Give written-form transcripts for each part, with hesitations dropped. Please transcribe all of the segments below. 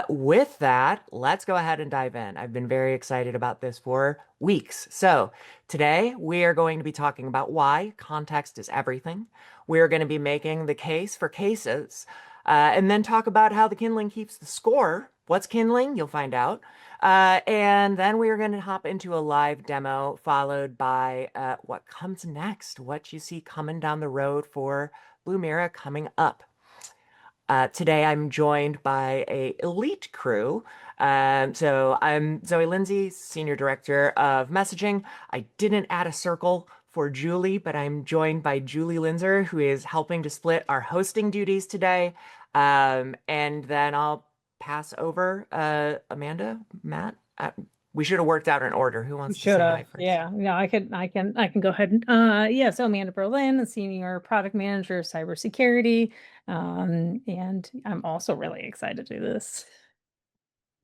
With that, let's go ahead and dive in. I've been very excited about this for weeks. So, today we are going to be talking about why context is everything. We're going to be making the case for cases, and then talk about how the kindling keeps the score. What's kindling? You'll find out. And then we are going to hop into a live demo, followed by what comes next, what you see coming down the road for Blumira coming up. Today I'm joined by a elite crew. So I'm Zoe Lindsay, Senior Director of Messaging. I didn't add a circle for Julie, but I'm joined by Julie Linzer, who is helping to split our hosting duties today. And then I'll pass over Amanda, Matt. We should have worked out an order. Who wants to Should say have. hi first? Yeah. Yeah, I can go ahead and yeah, so Amanda Berlin, Senior Product Manager of Cybersecurity. And I'm also really excited to do this.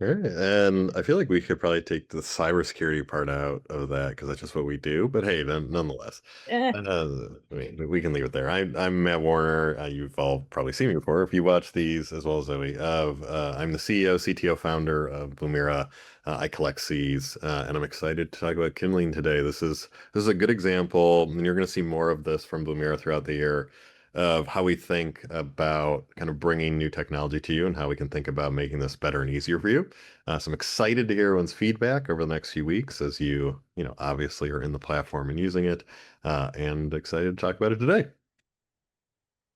All right, and I feel like we could probably take the cybersecurity part out of that because that's just what we do. But hey, then nonetheless, Eh, I mean, we can leave it there. I'm Matt Warner. You've all probably seen me before if you watch these as well as Zoe. I'm the CEO, CTO, founder of Blumira. I collect Cs, and I'm excited to talk about kindling today. This is a good example, and you're going to see more of this from Blumira throughout the year of how we think about kind of bringing new technology to you and how we can think about making this better and easier for you. So I'm excited to hear everyone's feedback over the next few weeks as you obviously are in the platform and using it, and excited to talk about it today.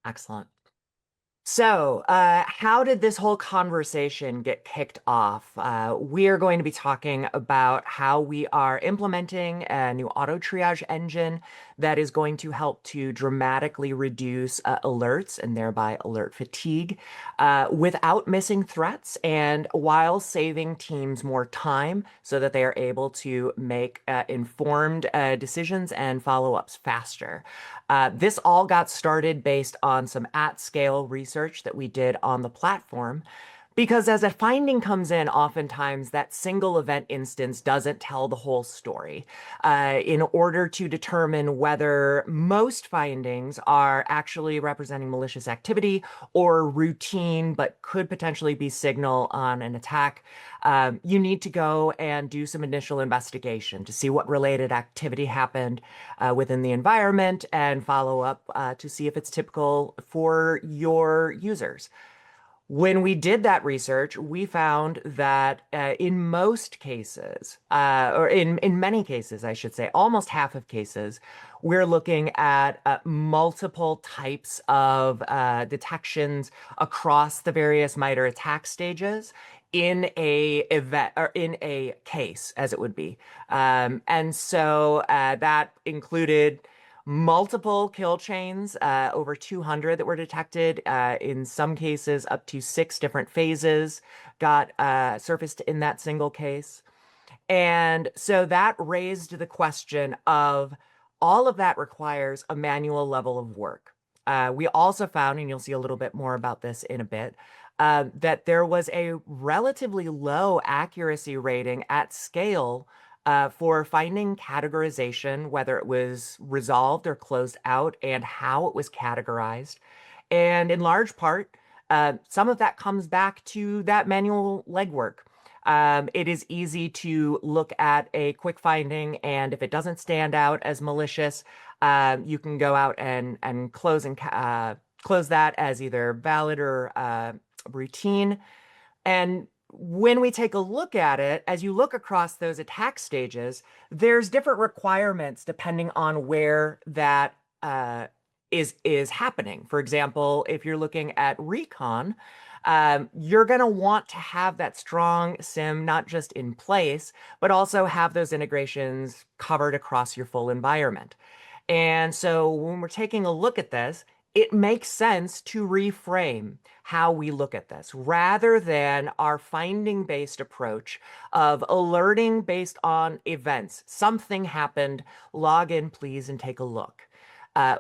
Excellent. So, how did this whole conversation get kicked off? We are going to be talking about how we are implementing a new auto triage engine that is going to help to dramatically reduce alerts and thereby alert fatigue without missing threats and while saving teams more time so that they are able to make informed decisions and follow-ups faster. This all got started based on some at-scale research that we did on the platform. Because as a finding comes in, oftentimes that single event instance doesn't tell the whole story. In order to determine whether most findings are actually representing malicious activity or routine, but could potentially be signal on an attack, you need to go and do some initial investigation to see what related activity happened within the environment and follow up to see if it's typical for your users. When we did that research, we found that in most cases, or in many cases, I should say, almost half of cases, we're looking at multiple types of detections across the various MITRE attack stages in a event or in a case, as it would be. And so that included multiple kill chains, over 200 that were detected. In some cases, up to 6 different phases got surfaced in that single case. And so that raised the question of all of that requires a manual level of work. We also found, and you'll see a little bit more about this in a bit, that there was a relatively low accuracy rating at scale for finding categorization, whether it was resolved or closed out, and how it was categorized. And in large part, some of that comes back to that manual legwork. It is easy to look at a quick finding, and if it doesn't stand out as malicious, you can go out and close that as either valid or routine. And when we take a look at it, as you look across those attack stages, there's different requirements depending on where that is happening. For example, if you're looking at recon, you're going to want to have that strong SIEM not just in place, but also have those integrations covered across your full environment. And so when we're taking a look at this, it makes sense to reframe how we look at this rather than our finding-based approach of alerting based on events. Something happened, log in, please, and take a look.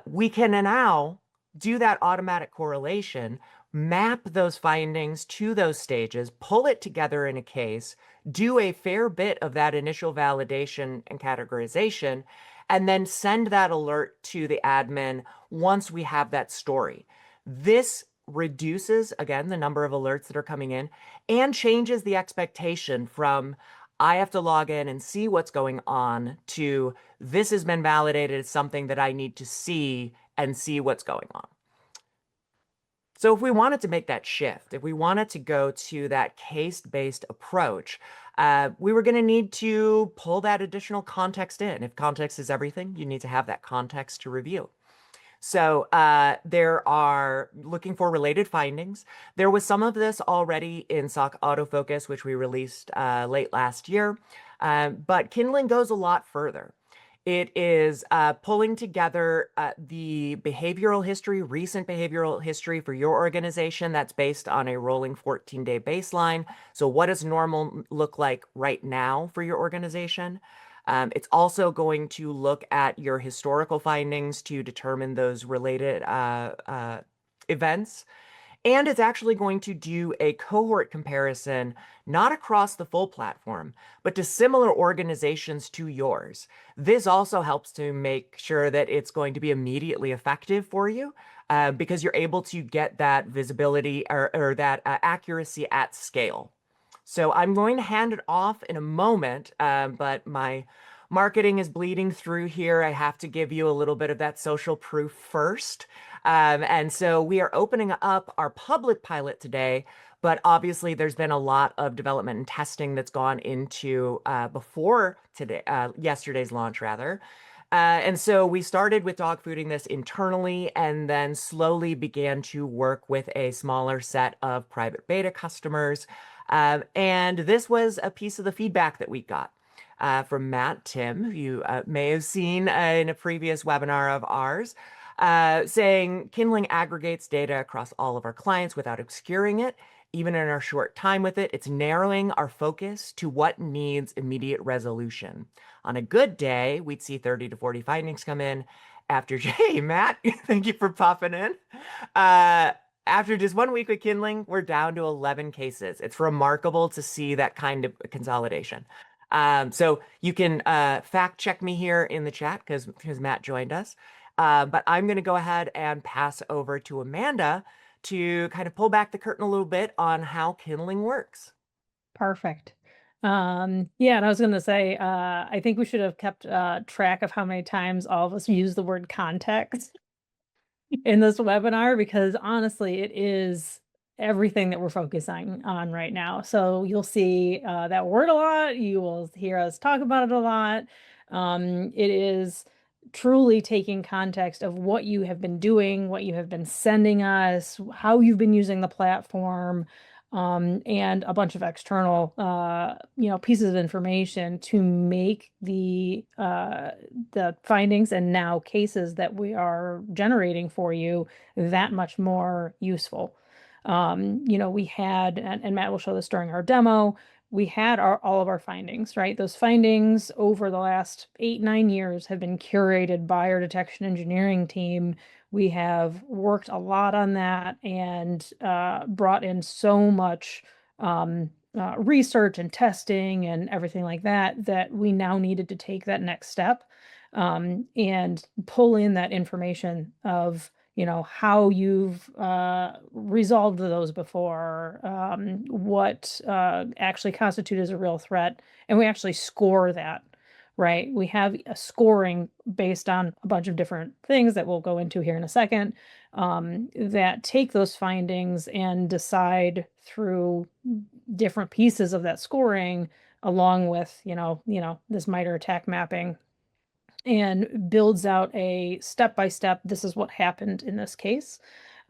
We can now do that automatic correlation, map those findings to those stages, pull it together in a case, do a fair bit of that initial validation and categorization, and then send that alert to the admin once we have that story. This reduces, again, the number of alerts that are coming in and changes the expectation from I have to log in and see what's going on to this has been validated as something that I need to see and see what's going on. So if we wanted to make that shift, if we wanted to go to that case-based approach, we were going to need to pull that additional context in. If context is everything, you need to have that context to review. So there are looking for related findings. There was some of this already in SOC Autofocus, which we released late last year, but Kindling goes a lot further. It is pulling together the behavioral history, recent behavioral history for your organization that's based on a rolling 14-day baseline. So what does normal look like right now for your organization? It's also going to look at your historical findings to determine those related events. And it's actually going to do a cohort comparison, not across the full platform, but to similar organizations to yours. This also helps to make sure that it's going to be immediately effective for you because you're able to get that visibility or that accuracy at scale. So I'm going to hand it off in a moment, but my marketing is bleeding through here. I have to give you a little bit of that social proof first. And so we are opening up our public pilot today, but obviously there's been a lot of development and testing that's gone into before today, yesterday's launch rather. And so we started with dog fooding this internally and then slowly began to work with a smaller set of private beta customers. And this was a piece of the feedback that we got from Matt Tim, who you may have seen in a previous webinar of ours, saying Kindling aggregates data across all of our clients without obscuring it. Even in our short time with it, it's narrowing our focus to what needs immediate resolution. On a good day, we'd see 30 to 40 findings come in. After, hey, Matt, thank you for popping in. After just 1 week with Kindling, we're down to 11 cases. It's remarkable to see that kind of consolidation. So you can fact check me here in the chat because Matt joined us. But I'm going to go ahead and pass over to Amanda to kind of pull back the curtain a little bit on how Kindling works. Perfect. Yeah, and I was going to say, I think we should have kept track of how many times all of us use the word context in this webinar, because honestly, it is everything that we're focusing on right now. So you'll see that word a lot. You will hear us talk about it a lot. It is truly taking context of what you have been doing, what you have been sending us, how you've been using the platform, and a bunch of external, pieces of information to make the findings and now cases that we are generating for you that much more useful. We had, and Matt will show this during our demo, we had all of our findings, right? Those findings over the last 8-9 years have been curated by our detection engineering team. We have worked a lot on that and brought in so much research and testing and everything like that, that we now needed to take that next step and pull in that information of how you've resolved those before, what actually constitutes a real threat, and we actually score that, right? We have a scoring based on a bunch of different things that we'll go into here in a second, that take those findings and decide through different pieces of that scoring, along with this MITRE ATT&CK mapping, and builds out a step-by-step, this is what happened in this case,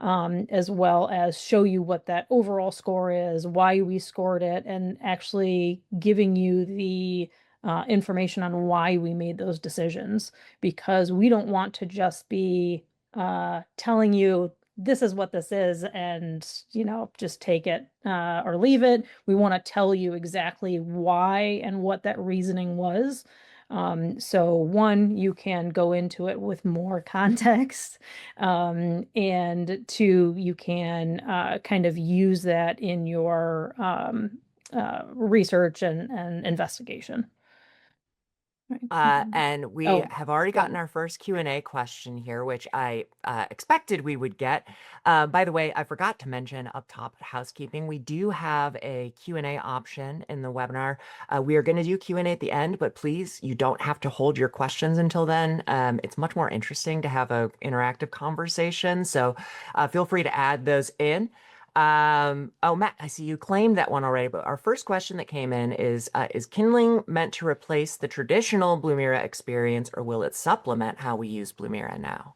as well as show you what that overall score is, why we scored it, and actually giving you the information on why we made those decisions, because we don't want to just be telling you this is what this is and just take it or leave it. We want to tell you exactly why and what that reasoning was. So one, you can go into it with more context, and two, you can kind of use that in your research and investigation. And we Oh, have already go gotten ahead. our first Q&A question here, which I expected we would get. By the way, I forgot to mention up top housekeeping, we do have a Q&A option in the webinar. We are going to do Q&A at the end, but please, you don't have to hold your questions until then. It's much more interesting to have an interactive conversation, so feel free to add those in. Oh, Matt, I see you claimed that one already, but our first question that came in is kindling meant to replace the traditional Blumira experience, or will it supplement how we use Blumira now?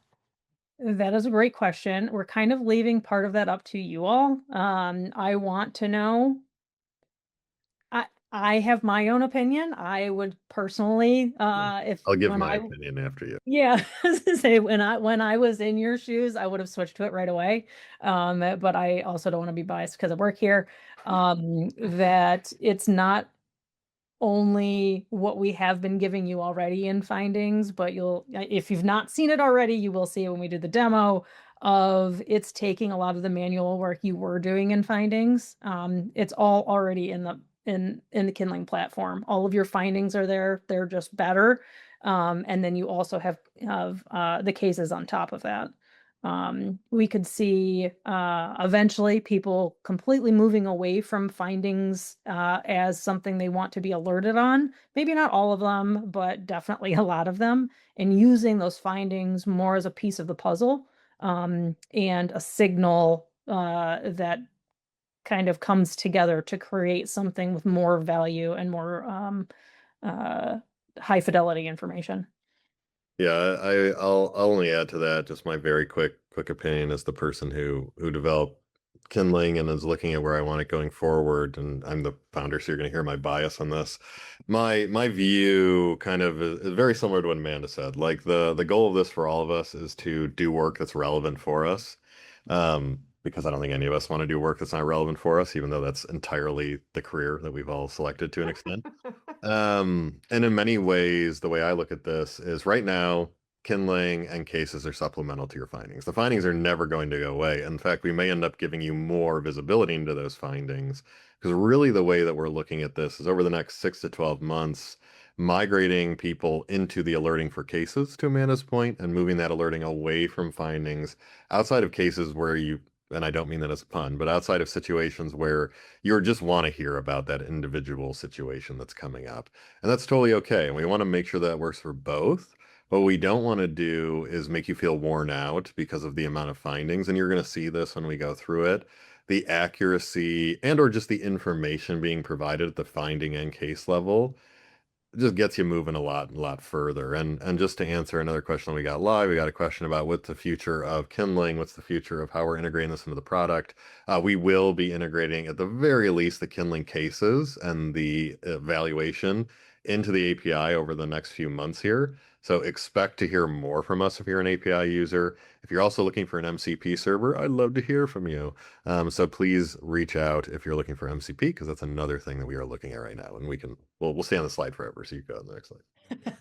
That is a great question. We're kind of leaving part of that up to you all. I want to know. I have my own opinion. I would personally, if I'll give when my I opinion after you. yeah, I was gonna say when I was in your shoes, I would have switched to it right away. But I also don't want to be biased because I work here. That it's not only what we have been giving you already in findings, but if you've not seen it already, you will see it when we do the demo of it's taking a lot of the manual work you were doing in findings. It's all already in the Kindling platform. All of your findings are there. They're just better. And then you also have the cases on top of that. We could see eventually people completely moving away from findings as something they want to be alerted on. Maybe not all of them, but definitely a lot of them, and using those findings more as a piece of the puzzle and a signal that kind of comes together to create something with more value and more uh, high fidelity information. Yeah, I'll only add to that just my very quick opinion as the person who developed Kindling and is looking at where I want it going forward. And I'm the founder, so you're going to hear my bias on this. My view kind of is very similar to what Amanda said. Like the goal of this for all of us is to do work that's relevant for us. Because I don't think any of us want to do work that's not relevant for us, even though that's entirely the career that we've all selected to an extent. And in many ways, the way I look at this is right now, kindling and cases are supplemental to your findings. The findings are never going to go away. In fact, we may end up giving you more visibility into those findings because really the way that we're looking at this is over the next 6 to 12 months, migrating people into the alerting for cases, to Amanda's point, and moving that alerting away from findings outside of cases where you, and I don't mean that as a pun, but outside of situations where you just want to hear about that individual situation that's coming up. And that's totally okay. And we want to make sure that works for both. What we don't want to do is make you feel worn out because of the amount of findings. And you're going to see this when we go through it. The accuracy and or just the information being provided at the finding and case level just gets you moving a lot further. And just to answer another question we got live, we got a question about what's the future of Kindling, what's the future of how we're integrating this into the product. We will be integrating at the very least the Kindling cases and the evaluation into the API over the next few months here. So expect to hear more from us if you're an API user. If you're also looking for an MCP server, I'd love to hear from you. So please reach out if you're looking for MCP, because that's another thing that we are looking at right now. And we'll stay on the slide forever. So you go on the next slide.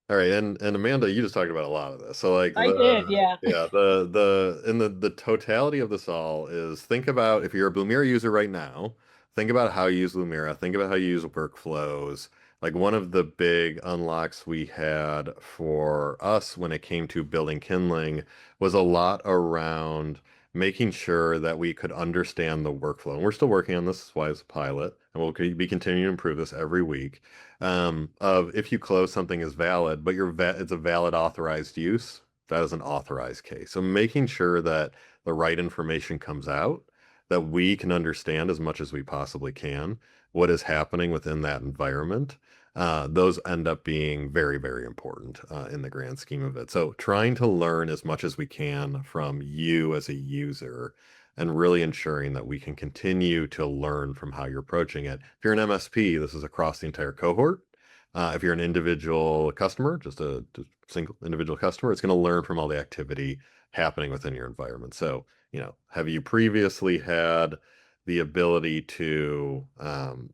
All right, and Amanda, you just talked about a lot of this. So like I did, the yeah. yeah, the totality of this all is think about if you're a Blumira user right now, think about how you use Blumira, think about how you use workflows. Like one of the big unlocks we had for us when it came to building Kindling was a lot around making sure that we could understand the workflow. And we're still working on this, that's why it's a pilot, and we'll be continuing to improve this every week of if you close something is valid, but it's a valid authorized use, that is an authorized case. So making sure that the right information comes out, that we can understand as much as we possibly can what is happening within that environment. Those end up being very important in the grand scheme of it. So trying to learn as much as we can from you as a user and really ensuring that we can continue to learn from how you're approaching it. If you're an MSP, this is across the entire cohort. If you're an individual customer, just a single individual customer, it's going to learn from all the activity happening within your environment. So, have you previously had the ability to,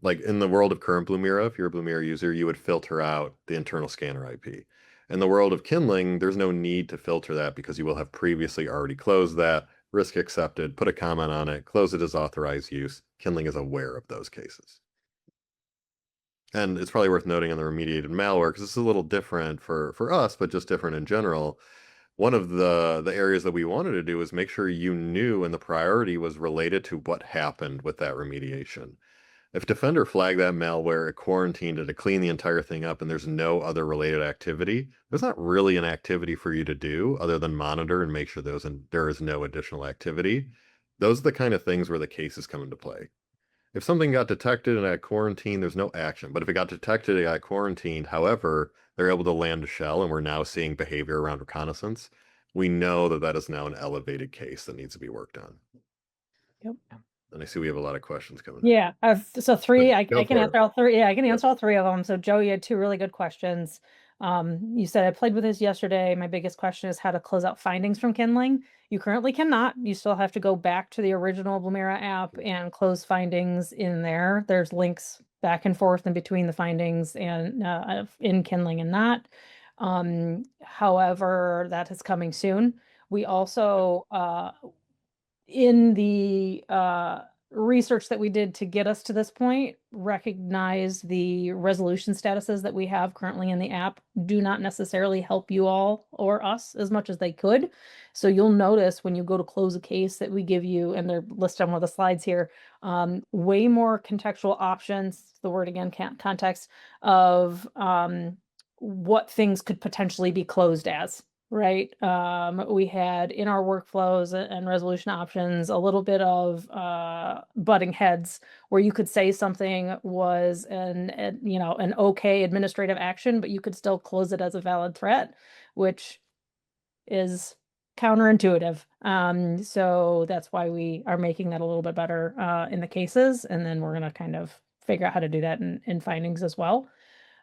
like in the world of current Blumira, if you're a Blumira user, you would filter out the internal scanner IP. In the world of Kindling, there's no need to filter that because you will have previously already closed that, risk accepted, put a comment on it, close it as authorized use. Kindling is aware of those cases. And it's probably worth noting on the remediated malware, because this is a little different for us, but just different in general. One of the areas that we wanted to do was make sure you knew and the priority was related to what happened with that remediation. If Defender flagged that malware, it quarantined it, it cleaned the entire thing up, and there's no other related activity, there's not really an activity for you to do other than monitor and make sure there is no additional activity. Those are the kind of things where the cases come into play. If something got detected and got quarantined, there's no action. But if it got detected, it got quarantined. However, they're able to land a shell, and we're now seeing behavior around reconnaissance. We know that that is now an elevated case that needs to be worked on. Yep. And I see we have a lot of questions coming. Yeah, so three, I Go can for it. answer all three. Yeah, I can answer all three of them. So Joe, you had two really good questions. You said I played with this yesterday. My biggest question is how to close out findings from kindling. You currently cannot. You still have to go back to the original Blumira app and close findings in there. There's links back and forth in between the findings and in kindling and not. However, that is coming soon. We also in the research that we did to get us to this point, recognize the resolution statuses that we have currently in the app do not necessarily help you all or us as much as they could. So you'll notice when you go to close a case that we give you, and they're listed on one of the slides here, way more contextual options, the word again, context, of what things could potentially be closed as. Right. We had in our workflows and resolution options a little bit of butting heads where you could say something was an okay administrative action, but you could still close it as a valid threat, which is counterintuitive. So that's why we are making that a little bit better in the cases, and then we're gonna kind of figure out how to do that in findings as well.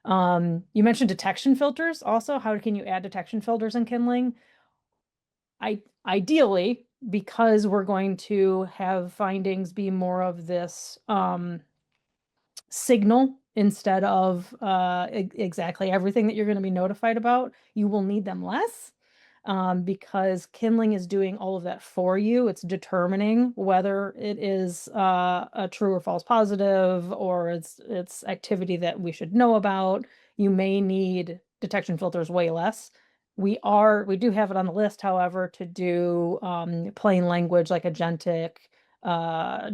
You mentioned detection filters also. How can you add detection filters in kindling? Ideally, because we're going to have findings be more of this signal instead of exactly everything that you're going to be notified about, you will need them less. Because kindling is doing all of that for you. It's determining whether it is a true or false positive, or it's activity that we should know about. You may need detection filters way less. We do have it on the list, however, to do plain language like agentic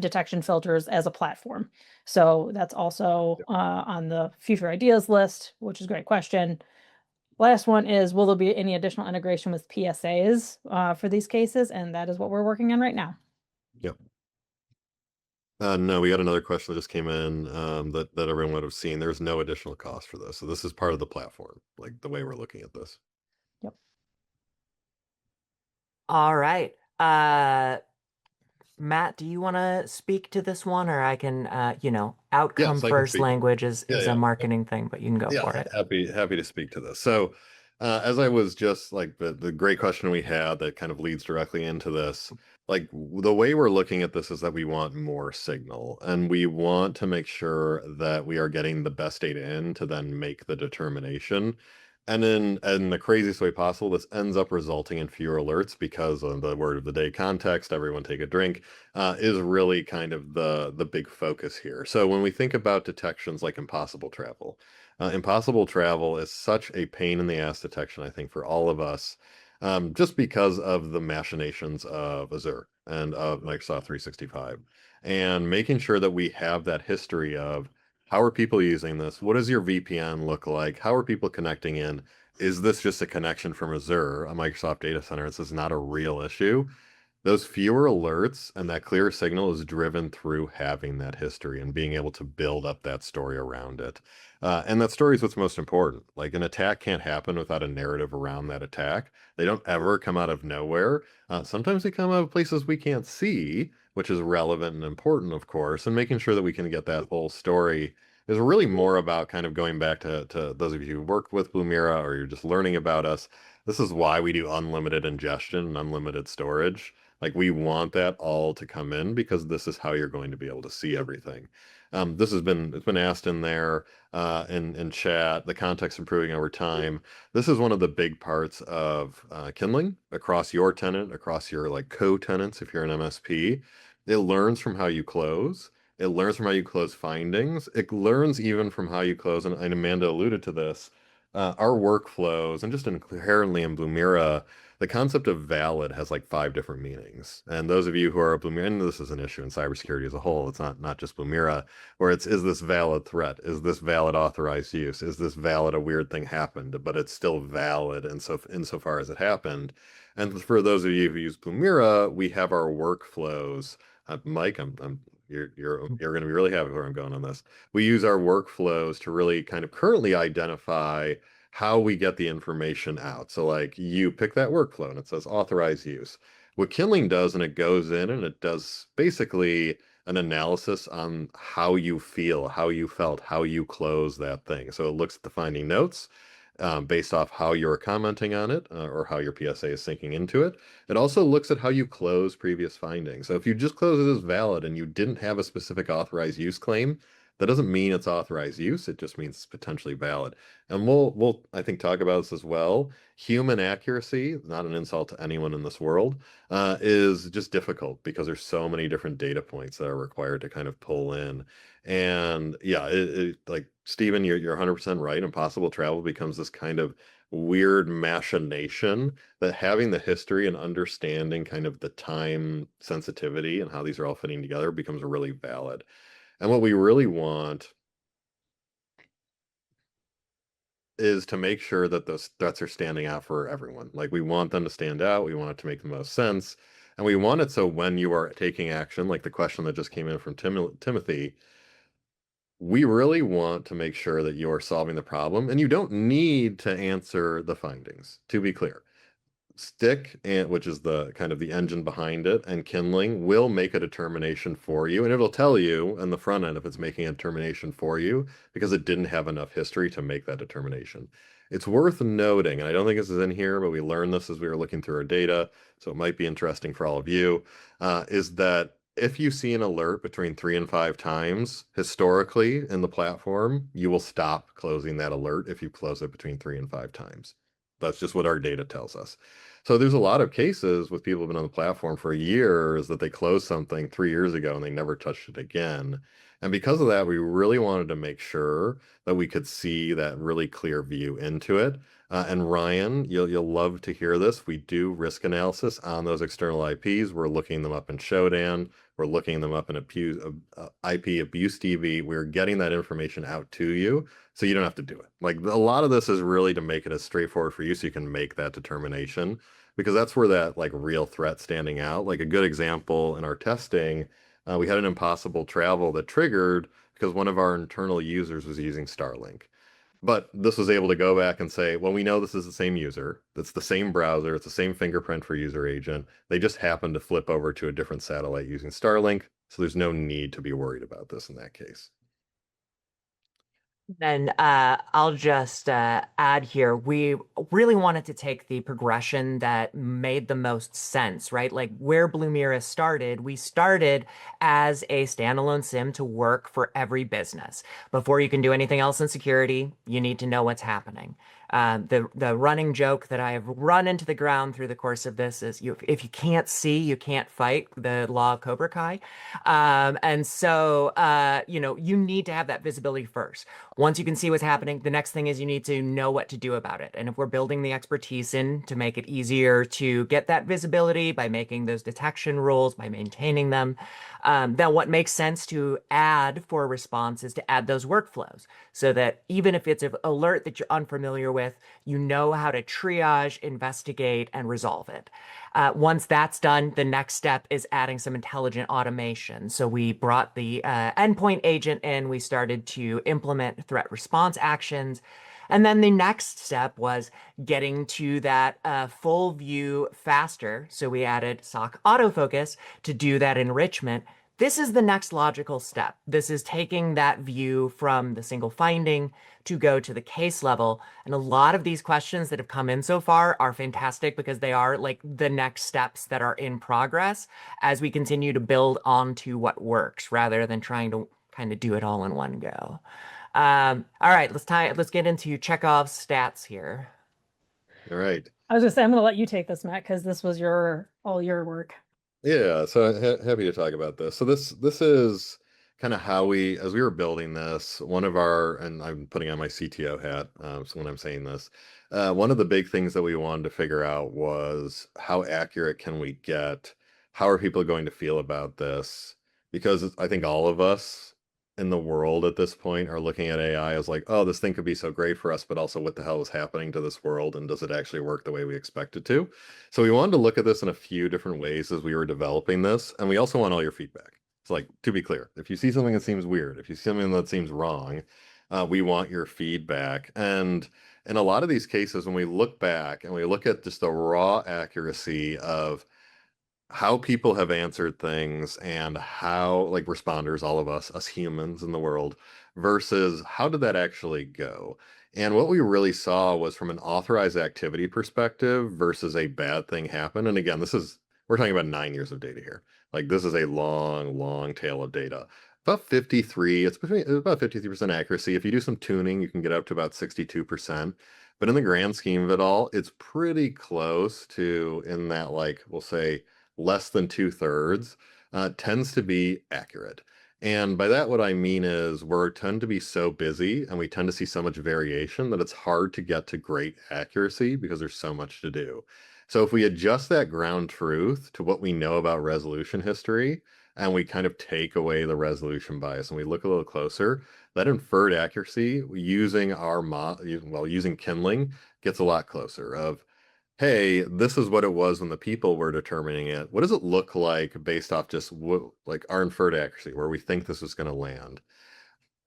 detection filters as a platform. So that's also on the future ideas list, which is a great question. Last one is, will there be any additional integration with PSAs for these cases? And that is what we're working on right now. Yep. No, we got another question that just came in that everyone would have seen. There's no additional cost for this. So this is part of the platform, like the way we're looking at this. Yep. All right. Matt, do you want to speak to this one, or I can, outcome Yes, I can first speak. language is Yeah, a yeah. marketing thing, but you can go Yeah, for it. happy to speak to this. So, as I was just like the great question we had that kind of leads directly into this, like the way we're looking at this is that we want more signal, and we want to make sure that we are getting the best data in to then make the determination. And in the craziest way possible, this ends up resulting in fewer alerts because of the word of the day context, everyone take a drink, is really kind of the big focus here. So when we think about detections like impossible travel, impossible travel is such a pain in the ass detection, I think, for all of us, just because of the machinations of Azure and of Microsoft 365. And making sure that we have that history of how are people using this? What does your VPN look like? How are people connecting in? Is this just a connection from Azure, a Microsoft data center? This is not a real issue. Those fewer alerts and that clearer signal is driven through having that history and being able to build up that story around it. And that story is what's most important. Like an attack can't happen without a narrative around that attack. They don't ever come out of nowhere. Sometimes they come out of places we can't see, which is relevant and important, of course, and making sure that we can get that whole story is really more about kind of going back to those of you who worked with Blumira or you're just learning about us. This is why we do unlimited ingestion and unlimited storage. Like we want that all to come in because this is how you're going to be able to see everything. It's been asked in there in chat, the context improving over time. This is one of the big parts of kindling across your tenant, across your like co-tenants if you're an MSP. It learns from how you close. It learns from how you close findings. It learns even from how you close, and Amanda alluded to this, our workflows, and just inherently in Blumira, the concept of valid has like 5 different meanings. And those of you who are Blumira, and this is an issue in cybersecurity as a whole, it's not just Blumira, where it's, is this valid threat? Is this valid authorized use? Is this valid a weird thing happened, but it's still valid and so insofar as it happened? And for those of you who use Blumira, we have our workflows. Mike, you're going to be really happy where I'm going on this. We use our workflows to really kind of currently identify how we get the information out. So like you pick that workflow and it says authorized use. What Kindling does, and it goes in and it does basically an analysis on how you feel, how you felt, how you close that thing. So it looks at the finding notes based off how you're commenting on it or how your PSA is syncing into it. It also looks at how you close previous findings. So if you just close it as valid and you didn't have a specific authorized use claim, that doesn't mean it's authorized use. It just means it's potentially valid. And we'll I think talk about this as well. Human accuracy, not an insult to anyone in this world, is just difficult because there's so many different data points that are required to kind of pull in. And yeah, like Stephen, you're 100% right. Impossible travel becomes this kind of weird machination that having the history and understanding kind of the time sensitivity and how these are all fitting together becomes really valid. And what we really want is to make sure that those threats are standing out for everyone. Like we want them to stand out. We want it to make the most sense. And we want it so when you are taking action, like the question that just came in from Timothy, we really want to make sure that you are solving the problem. And you don't need to answer the findings, to be clear. Stick, and which is the kind of the engine behind it, and Kindling will make a determination for you, and it'll tell you in the front end if it's making a determination for you because it didn't have enough history to make that determination. It's worth noting, and I don't think this is in here, but we learned this as we were looking through our data, so it might be interesting for all of you, is that if you see an alert between 3 and 5 times historically in the platform, you will stop closing that alert if you close it between 3 and 5 times. That's just what our data tells us. So there's a lot of cases with people who've been on the platform for years that they closed something 3 years ago and they never touched it again. And because of that, we really wanted to make sure that we could see that really clear view into it. And Ryan, you'll love to hear this. We do risk analysis on those external IPs. We're looking them up in Shodan. We're looking them up in IP abuse DB. We're getting that information out to you so you don't have to do it. Like a lot of this is really to make it as straightforward for you so you can make that determination, because that's where that like real threat standing out. Like a good example in our testing, we had an impossible travel that triggered because one of our internal users was using Starlink. But this was able to go back and say, well, we know this is the same user. It's the same browser. It's the same fingerprint for user agent. They just happened to flip over to a different satellite using Starlink. So there's no need to be worried about this in that case. Then I'll just add here, we really wanted to take the progression that made the most sense, right? Like where Blumira started, we started as a standalone SIEM to work for every business. Before you can do anything else in security, you need to know what's happening. The running joke that I have run into the ground through the course of this is if you can't see, you can't fight, the law of Cobra Kai. And so, you need to have that visibility first. Once you can see what's happening, the next thing is you need to know what to do about it. And if we're building the expertise in to make it easier to get that visibility by making those detection rules, by maintaining them, then what makes sense to add for a response is to add those workflows so that even if it's an alert that you're unfamiliar with, you know how to triage, investigate, and resolve it. Once that's done, the next step is adding some intelligent automation. So we brought the endpoint agent in, we started to implement threat response actions. And then the next step was getting to that full view faster. So we added SOC autofocus to do that enrichment. This is the next logical step. This is taking that view from the single finding to go to the case level. And a lot of these questions that have come in so far are fantastic because they are like the next steps that are in progress as we continue to build onto what works rather than trying to kind of do it all in one go. All right, let's get into Chekhov's stats here. All right. I was gonna say I'm gonna let you take this, Matt, because this was all your work. Yeah, so happy to talk about this. So this is kind of how we, as we were building this, one of our, and I'm putting on my CTO hat, so when I'm saying this, one of the big things that we wanted to figure out was how accurate can we get? How are people going to feel about this? Because I think all of us in the world at this point are looking at AI as like, oh, this thing could be so great for us, but also what the hell is happening to this world, and does it actually work the way we expect it to? So we wanted to look at this in a few different ways as we were developing this, and we also want all your feedback. So like, to be clear, if you see something that seems weird, if you see something that seems wrong, we want your feedback. And in a lot of these cases, when we look back and we look at just the raw accuracy of how people have answered things and how, like, responders, all of us humans in the world, versus how did that actually go? And what we really saw was from an authorized activity perspective versus a bad thing happen. And again, we're talking about 9 years of data here. Like, this is a long, long tail of data. It's about 53% accuracy. If you do some tuning, you can get up to about 62%. But in the grand scheme of it all, it's pretty close to, in that, like, we'll say, less than 2/3, tends to be accurate. And by that, what I mean is we tend to be so busy and we tend to see so much variation that it's hard to get to great accuracy because there's so much to do. So if we adjust that ground truth to what we know about resolution history, and we kind of take away the resolution bias and we look a little closer, that inferred accuracy using using kindling gets a lot closer of, hey, this is what it was when the people were determining it. What does it look like based off just like our inferred accuracy, where we think this is going to land?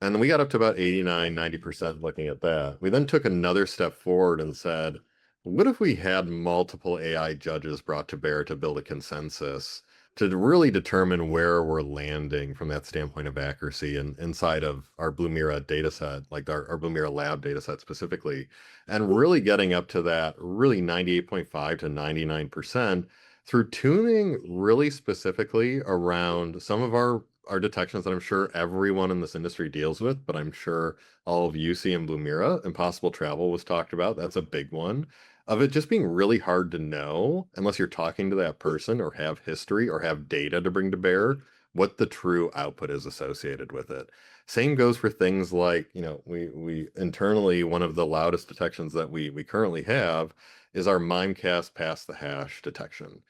And then we got up to about 89, 90% looking at that. We then took another step forward and said, what if we had multiple AI judges brought to bear to build a consensus to really determine where we're landing from that standpoint of accuracy and inside of our Blumira data set, like our Blumira lab data set specifically, and really getting up to that really 98.5 to 99% through tuning really specifically around some of our detections that I'm sure everyone in this industry deals with, but I'm sure all of you see in Blumira. Impossible travel was talked about. That's a big one. Of it just being really hard to know, unless you're talking to that person or have history or have data to bring to bear, what the true output is associated with it. Same goes for things like, we internally, one of the loudest detections that we currently have is our mimecast past the hash detection.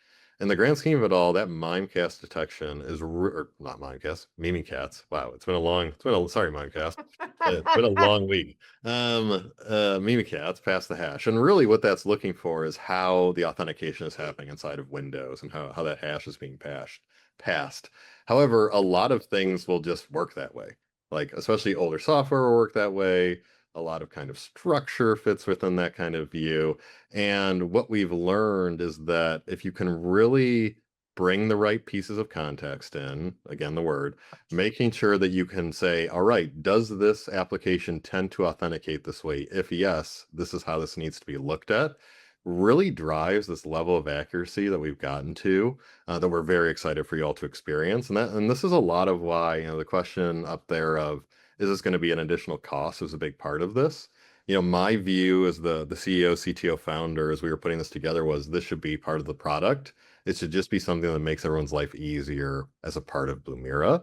In the grand scheme of it all, that mimecast detection is, or not mimecast, mimicats. Wow, sorry, mimecast. It's been a long week. Mimikatz past the hash. And really what that's looking for is how the authentication is happening inside of Windows and how that hash is being passed. However, a lot of things will just work that way. Like, especially older software will work that way. A lot of kind of structure fits within that kind of view. And what we've learned is that if you can really bring the right pieces of context in, again, the word, making sure that you can say, all right, does this application tend to authenticate this way? If yes, this is how this needs to be looked at, really drives this level of accuracy that we've gotten to, that we're very excited for you all to experience. And this is a lot of why, the question up there of, is this going to be an additional cost, is a big part of this. My view as the CEO, CTO founder, as we were putting this together, was this should be part of the product. It should just be something that makes everyone's life easier as a part of Blumira,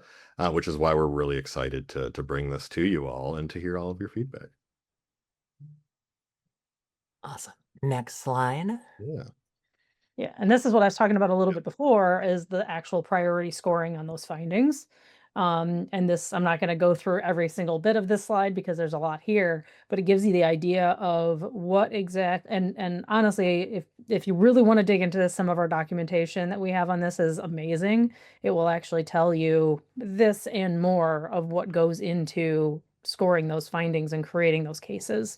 which is why we're really excited to bring this to you all and to hear all of your feedback. Awesome. Next slide. Yeah. Yeah, and this is what I was talking about a little bit before, is the actual priority scoring on those findings. And this, I'm not going to go through every single bit of this slide because there's a lot here, but it gives you the idea of what and honestly, if you really want to dig into this, some of our documentation that we have on this is amazing. It will actually tell you this and more of what goes into scoring those findings and creating those cases.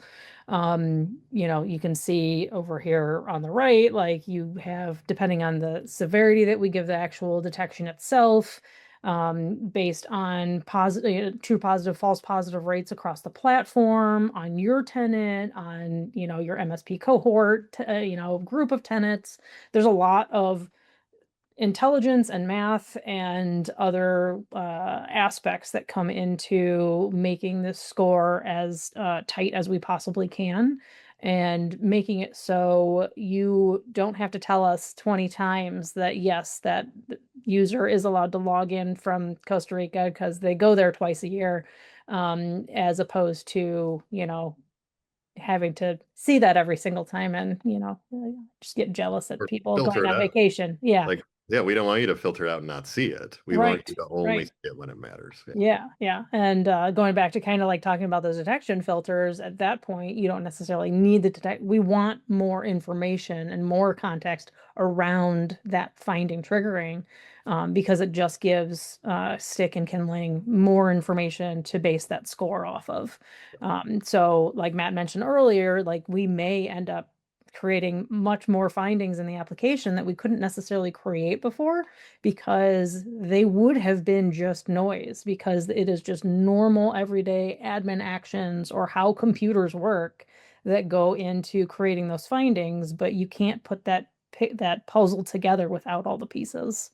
You can see over here on the right, like you have, depending on the severity that we give the actual detection itself, based on positive, true positive, false positive rates across the platform, on your tenant, on, your MSP cohort, group of tenants. There's a lot of intelligence and math and other aspects that come into making this score as tight as we possibly can. and making it so you don't have to tell us 20 times that yes, that user is allowed to log in from Costa Rica because they go there twice a year, as opposed to, having to see that every single time and, just get jealous at Or people filter going it on out. vacation. Yeah. Like, yeah, we don't want you to filter it out and not see it. We want Right. you to only Right. see it when it matters. Yeah. Yeah, yeah. And going back to kind of like talking about those detection filters, at that point, you don't necessarily need the detect. We want more information and more context around that finding triggering, because it just gives stick and kindling more information to base that score off of. So like Matt mentioned earlier, like we may end up creating much more findings in the application that we couldn't necessarily create before because they would have been just noise because it is just normal everyday admin actions or how computers work that go into creating those findings, but you can't put that puzzle together without all the pieces.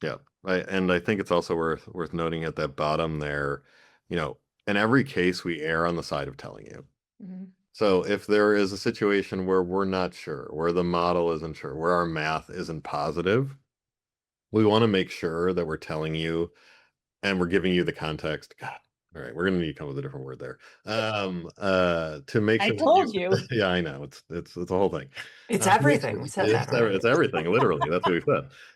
Yeah. And I think it's also worth noting at that bottom there, you know, in every case we err on the side of telling you. Mhm. So if there is a situation where we're not sure, where the model isn't sure, where our math isn't positive, we want to make sure that we're telling you and we're giving you the context. God, all right, we're gonna need to come up with a different word there. To make I sure that you, told you. yeah, I know it's a whole thing. It's Make sure everything. We said that already. it's everything, literally. That's what we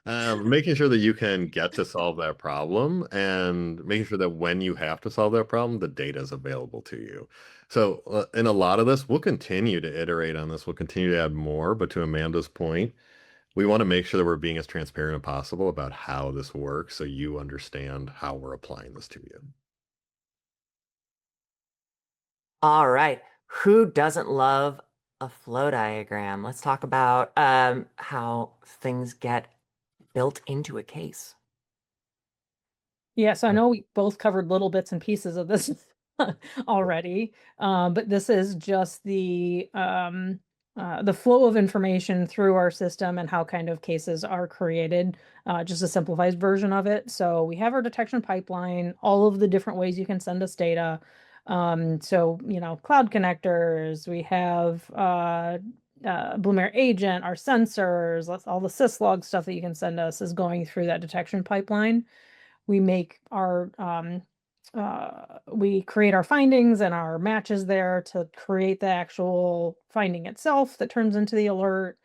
said. Making sure that you can get to solve that problem, and making sure that when you have to solve that problem, the data is available to you. So, in a lot of this, we'll continue to iterate on this. We'll continue to add more. But to Amanda's point, we want to make sure that we're being as transparent as possible about how this works so you understand how we're applying this to you. All right. Who doesn't love a flow diagram? Let's talk about how things get built into a case. Yeah, so I know we both covered little bits and pieces of this already, but this is just the flow of information through our system and how kind of cases are created, just a simplified version of it. So we have our detection pipeline, all of the different ways you can send us data. So, cloud connectors, we have Blumira agent, our sensors, all the syslog stuff that you can send us is going through that detection pipeline. We make our we create our findings and our matches there to create the actual finding itself that turns into the alert.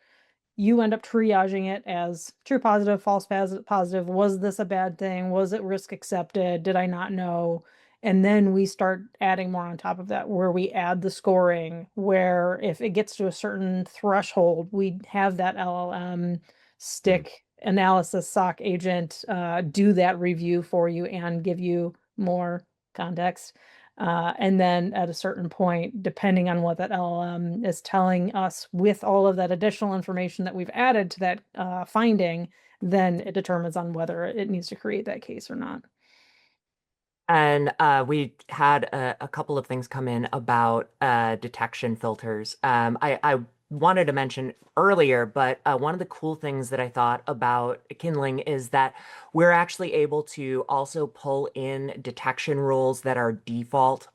You end up triaging it as true positive, false positive. Was this a bad thing? Was it risk accepted? Did I not know? And then we start adding more on top of that, where we add the scoring, where if it gets to a certain threshold, we have that LLM stick analysis SOC agent do that review for you and give you more context. And then at a certain point, depending on what that LLM is telling us with all of that additional information that we've added to that finding, then it determines on whether it needs to create that case or not. And we had a couple of things come in about detection filters. I wanted to mention earlier, but one of the cool things that I thought about Kindling is that we're actually able to also pull in detection rules that are default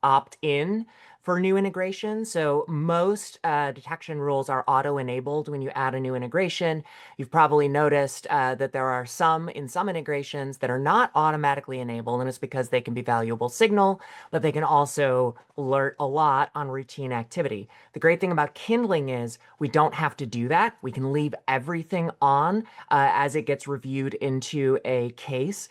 opt-in for new integrations. So most detection rules are auto-enabled when you add a new integration. You've probably noticed that there are some in some integrations that are not automatically enabled, and it's because they can be valuable signal, but they can also alert a lot on routine activity. The great thing about Kindling is we don't have to do that. We can leave everything on as it gets reviewed into a case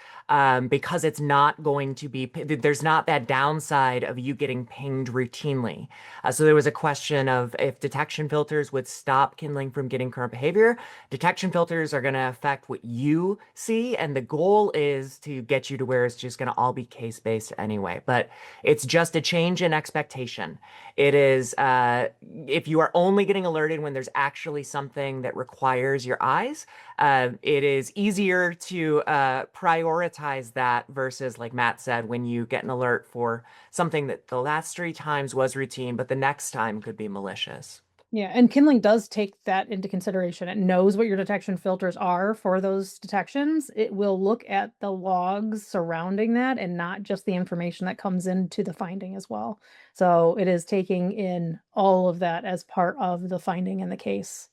because it's not going to be, there's not that downside of you getting pinged routinely. So there was a question of if detection filters would stop Kindling from getting current behavior. Detection filters are going to affect what you see, and the goal is to get you to where it's just going to all be case-based anyway. But it's just a change in expectation. It is, if you are only getting alerted when there's actually something that requires your eyes, it is easier to prioritize that versus, like Matt said, when you get an alert for something that the last 3 times was routine, but the next time could be malicious. Yeah, and Kindling does take that into consideration. It knows what your detection filters are for those detections. It will look at the logs surrounding that and not just the information that comes into the finding as well. So it is taking in all of that as part of the finding in the case.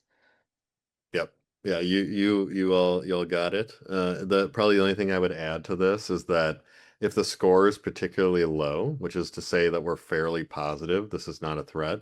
Yep. Yeah, you all got it. The probably the only thing I would add to this is that if the score is particularly low, which is to say that we're fairly positive this is not a threat,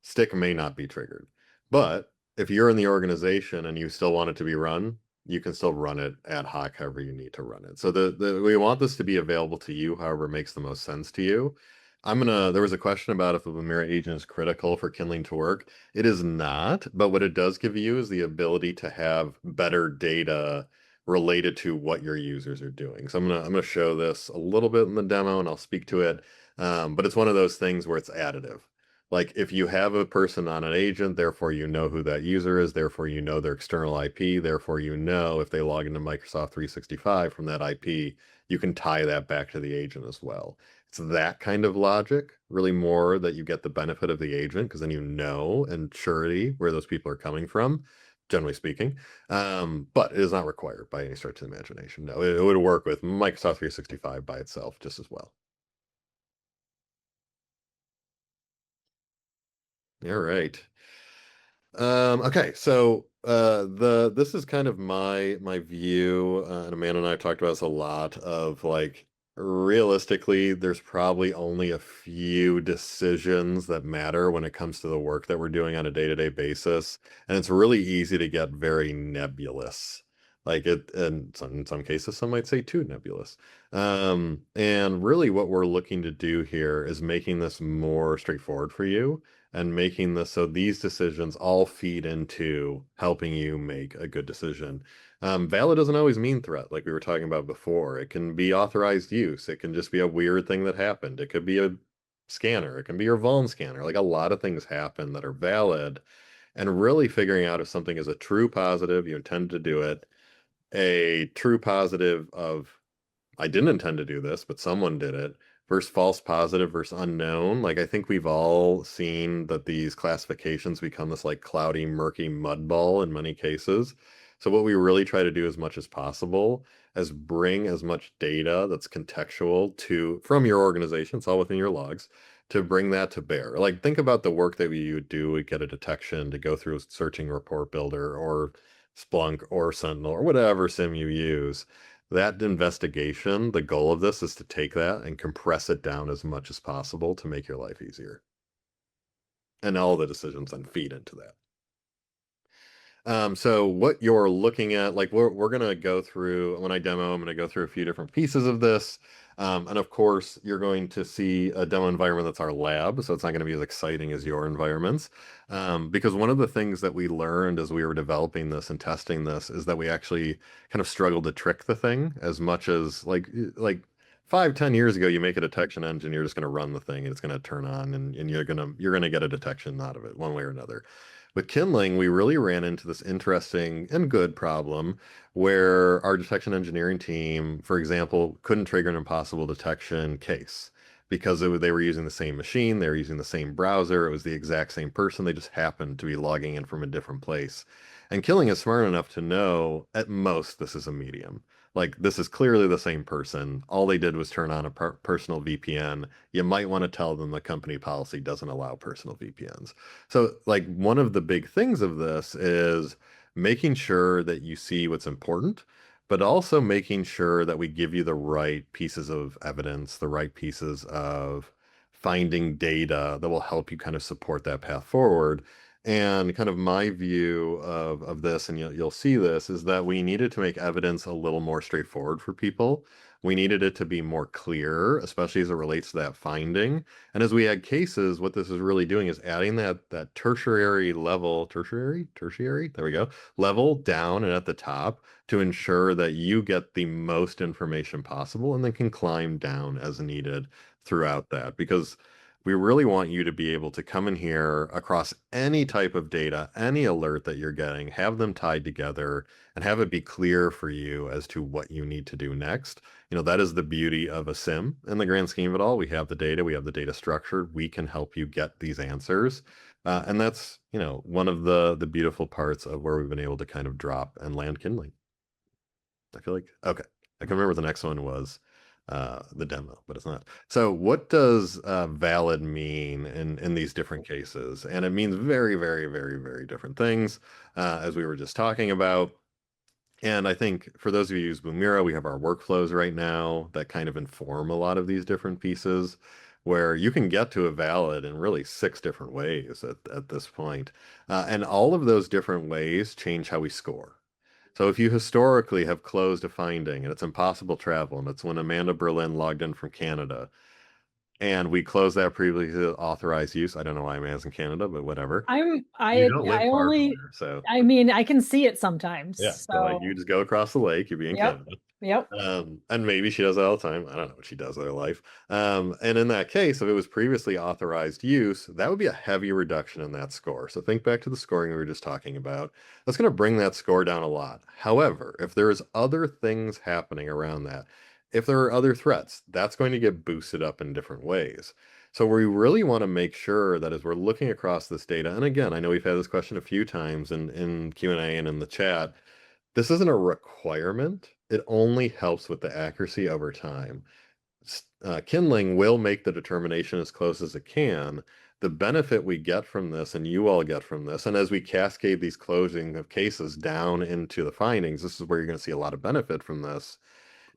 stick may not be triggered. But if you're in the organization and you still want it to be run, you can still run it ad hoc however you need to run it. So we want this to be available to you however makes the most sense to you. There was a question about if the Blumira agent is critical for Kindling to work. It is not, but what it does give you is the ability to have better data related to what your users are doing. So I'm gonna show this a little bit in the demo and I'll speak to it. But it's one of those things where it's additive. Like if you have a person on an agent, therefore you know who that user is, therefore you know their external IP, therefore you know if they log into Microsoft 365 from that IP, you can tie that back to the agent as well. It's that kind of logic, really more that you get the benefit of the agent because then you know and surety where those people are coming from, generally speaking. But it is not required by any stretch of the imagination. No, it would work with Microsoft 365 by itself just as well. All right. Okay, so this is kind of my view, and Amanda and I have talked about this a lot of like realistically, there's probably only a few decisions that matter when it comes to the work that we're doing on a day-to-day basis, and it's really easy to get very nebulous. Like it, and in some cases, some might say too nebulous. And really what we're looking to do here is making this more straightforward for you and making this so these decisions all feed into helping you make a good decision. Valid doesn't always mean threat, like we were talking about before. It can be authorized use. It can just be a weird thing that happened. It could be a scanner. It can be your vuln scanner. Like a lot of things happen that are valid. And really figuring out if something is a true positive, you intend to do it, a true positive of I didn't intend to do this, but someone did it, versus false positive versus unknown. Like I think we've all seen that these classifications become this like cloudy, murky mud ball in many cases. So what we really try to do as much as possible is bring as much data that's contextual to from your organization, it's all within your logs, to bring that to bear. Like think about the work that we would do, we get a detection to go through a searching report builder or Splunk or Sentinel or whatever SIM you use. That investigation, the goal of this is to take that and compress it down as much as possible to make your life easier. And all the decisions then feed into that. So what you're looking at, like we're gonna go through, when I demo, I'm gonna go through a few different pieces of this. And of course, you're going to see a demo environment that's our lab, so it's not gonna be as exciting as your environments. Because one of the things that we learned as we were developing this and testing this is that we actually kind of struggled to trick the thing as much as like 5-10 years ago, you make a detection engine, you're just gonna run the thing and it's gonna turn on and you're gonna get a detection out of it one way or another. With Kindling, we really ran into this interesting and good problem where our detection engineering team, for example, couldn't trigger an impossible detection case because they were using the same machine, they were using the same browser, it was the exact same person, they just happened to be logging in from a different place. And Kindling is smart enough to know at most this is a medium. Like this is clearly the same person. All they did was turn on a personal VPN. You might want to tell them the company policy doesn't allow personal VPNs. So, like, one of the big things of this is making sure that you see what's important, but also making sure that we give you the right pieces of evidence, the right pieces of finding data that will help you kind of support that path forward. And kind of my view of this, and you'll see this, is that we needed to make evidence a little more straightforward for people. We needed it to be more clear, especially as it relates to that finding. And as we add cases, what this is really doing is adding that tertiary level, tertiary, there we go, level down and at the top to ensure that you get the most information possible and then can climb down as needed throughout that. Because We really want you to be able to come in here across any type of data, any alert that you're getting, have them tied together and have it be clear for you as to what you need to do next. That is the beauty of a SIM in the grand scheme of it all. We have the data structured. We can help you get these answers. And that's, one of the beautiful parts of where we've been able to kind of drop and land Kindling. I feel like, okay, I can remember the next one was the demo, but it's not. So what does valid mean in these different cases? And it means very, very, very, very different things, as we were just talking about. And I think for those of you who use Blumira, we have our workflows right now that kind of inform a lot of these different pieces, where you can get to a valid in really 6 different ways at this point. And all of those different ways change how we score. So if you historically have closed a finding and it's impossible travel, and it's when Amanda Berlin logged in from Canada, and we closed that previously authorized use. I don't know why Amanda's in Canada, but whatever. You don't live far from there, so I mean, I can see it sometimes. yeah. So like you just go across the lake, you'd be in Canada. Yep. And maybe she does that all the time. I don't know what she does with her life. And in that case, if it was previously authorized use, that would be a heavy reduction in that score. So think back to the scoring we were just talking about. That's going to bring that score down a lot. However, if there's other things happening around that, if there are other threats, that's going to get boosted up in different ways. So we really want to make sure that as we're looking across this data, and again, I know we've had this question a few times in Q&A and in the chat, this isn't a requirement. It only helps with the accuracy over time. Kindling will make the determination as close as it can. The benefit we get from this, and you all get from this, and as we cascade these closing of cases down into the findings, this is where you're going to see a lot of benefit from this,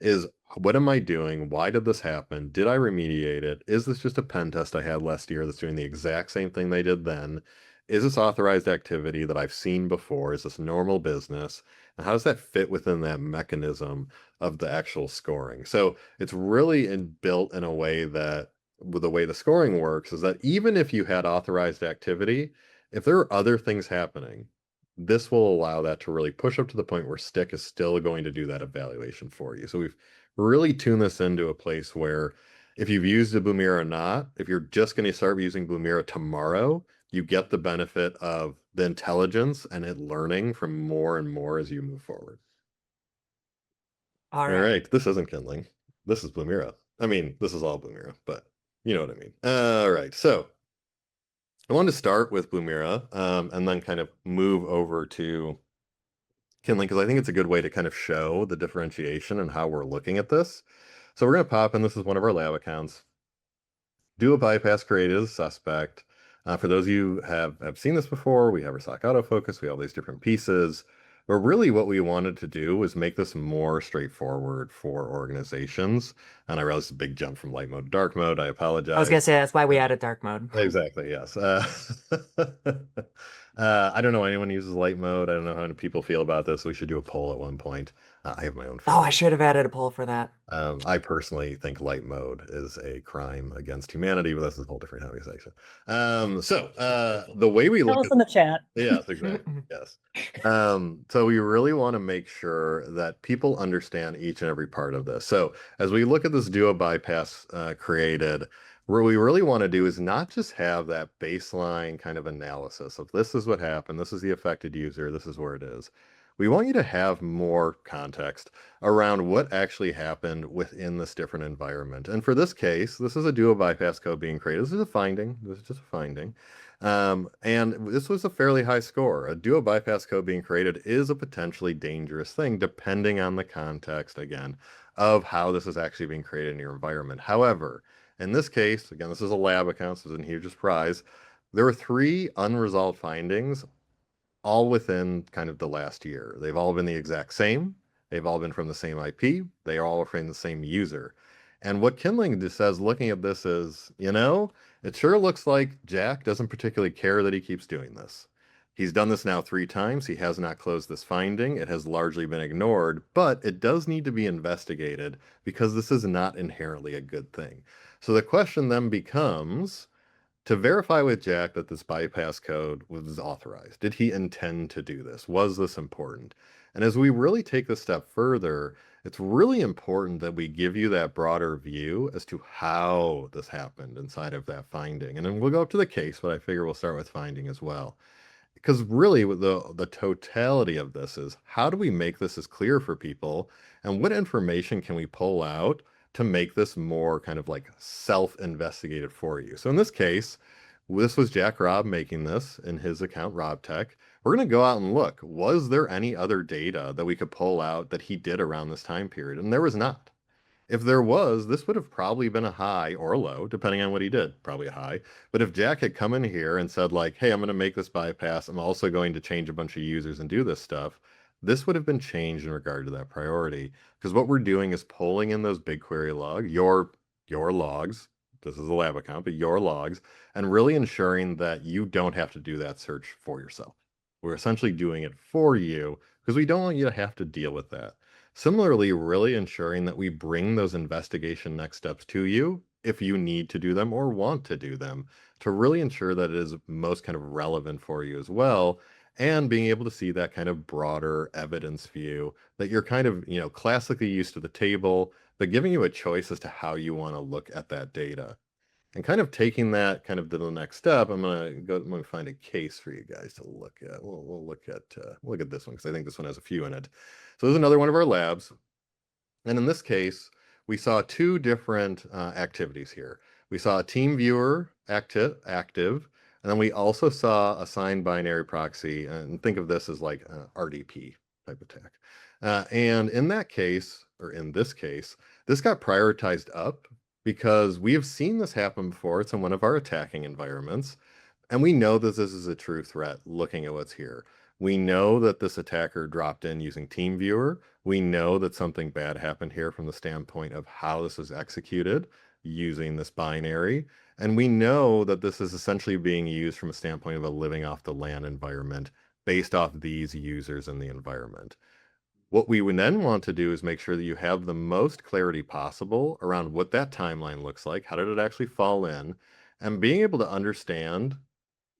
is what am I doing? Why did this happen? Did I remediate it? Is this just a pen test I had last year that's doing the exact same thing they did then? Is this authorized activity that I've seen before? Is this normal business? And how does that fit within that mechanism of the actual scoring? So it's really built in a way that, with the way the scoring works, is that even if you had authorized activity, if there are other things happening, this will allow that to really push up to the point where Stick is still going to do that evaluation for you. So we've really tuned this into a place where if you've used a Blumira or not, if you're just going to start using Blumira tomorrow, you get the benefit of the intelligence and it learning from more and more as you move forward. All right. This isn't Kindling. This is Blumira. I mean, this is all Blumira, but you know what I mean. All right. So I wanted to start with Blumira and then kind of move over to Kindling, because I think it's a good way to kind of show the differentiation and how we're looking at this. So we're going to pop in. This is one of our lab accounts. Do a bypass created as a suspect. For those of you who have seen this before, we have our SOC autofocus. We have all these different pieces. But really what we wanted to do was make this more straightforward for organizations. And I realize it's a big jump from light mode to dark mode. I apologize. I was going to say, that's why we added dark mode. Exactly, yes. I don't know anyone uses light mode. I don't know how many people feel about this. We should do a poll at one point. I have my own. Oh, I should have added a poll for that. I personally think light mode is a crime against humanity, but that's a whole different conversation. The way we look Tell us in the chat. Yes, exactly. Yes. So we really want to make sure that people understand each and every part of this. So as we look at this duo bypass created, what we really want to do is not just have that baseline kind of analysis of this is what happened, this is the affected user, this is where it is. We want you to have more context around what actually happened within this different environment. And for this case, this is a duo bypass code being created. This is a finding. This is just a finding. And this was a fairly high score. A duo bypass code being created is a potentially dangerous thing, depending on the context, again, of how this is actually being created in your environment. However, in this case, again, this is a lab account, so this isn't a huge surprise. There were 3 unresolved findings, all within kind of the last year. They've all been the exact same. They've all been from the same IP. They are all from the same user. And what Kindling just says, looking at this is, it sure looks like Jack doesn't particularly care that he keeps doing this. He's done this now 3 times. He has not closed this finding. It has largely been ignored, but it does need to be investigated because this is not inherently a good thing. So the question then becomes, to verify with Jack that this bypass code was authorized, did he intend to do this? Was this important? And as we really take this step further, it's really important that we give you that broader view as to how this happened inside of that finding. And then we'll go up to the case, but I figure we'll start with finding as well. Because really, with the totality of this is how do we make this as clear for people, and what information can we pull out to make this more kind of like self-investigated for you? So in this case, this was Jack Robb making this in his account, RobTech. We're going to go out and look. Was there any other data that we could pull out that he did around this time period? And there was not. If there was, this would have probably been a high or a low, depending on what he did, probably a high. But if Jack had come in here and said like, hey, I'm going to make this bypass, I'm also going to change a bunch of users and do this stuff, this would have been changed in regard to that priority. Because what we're doing is pulling in those BigQuery logs, your logs, this is a lab account, but your logs, and really ensuring that you don't have to do that search for yourself. We're essentially doing it for you because we don't want you to have to deal with that. Similarly, really ensuring that we bring those investigation next steps to you if you need to do them or want to do them to really ensure that it is most kind of relevant for you as well. And being able to see that kind of broader evidence view that you're kind of, classically used to the table, but giving you a choice as to how you want to look at that data. And kind of taking that kind of to the next step, I'm gonna find a case for you guys to look at. We'll look at this one because I think this one has a few in it. So there's another one of our labs, and in this case, we saw two different activities here. We saw a team viewer active, and then we also saw a signed binary proxy. And think of this as like an RDP type attack. And in that case, or in this case, this got prioritized up because we have seen this happen before. It's in one of our attacking environments, and we know that this is a true threat looking at what's here. We know that this attacker dropped in using TeamViewer. We know that something bad happened here from the standpoint of how this was executed using this binary. And we know that this is essentially being used from a standpoint of a living off the land environment based off these users in the environment. What we would then want to do is make sure that you have the most clarity possible around what that timeline looks like. How did it actually fall in? And being able to understand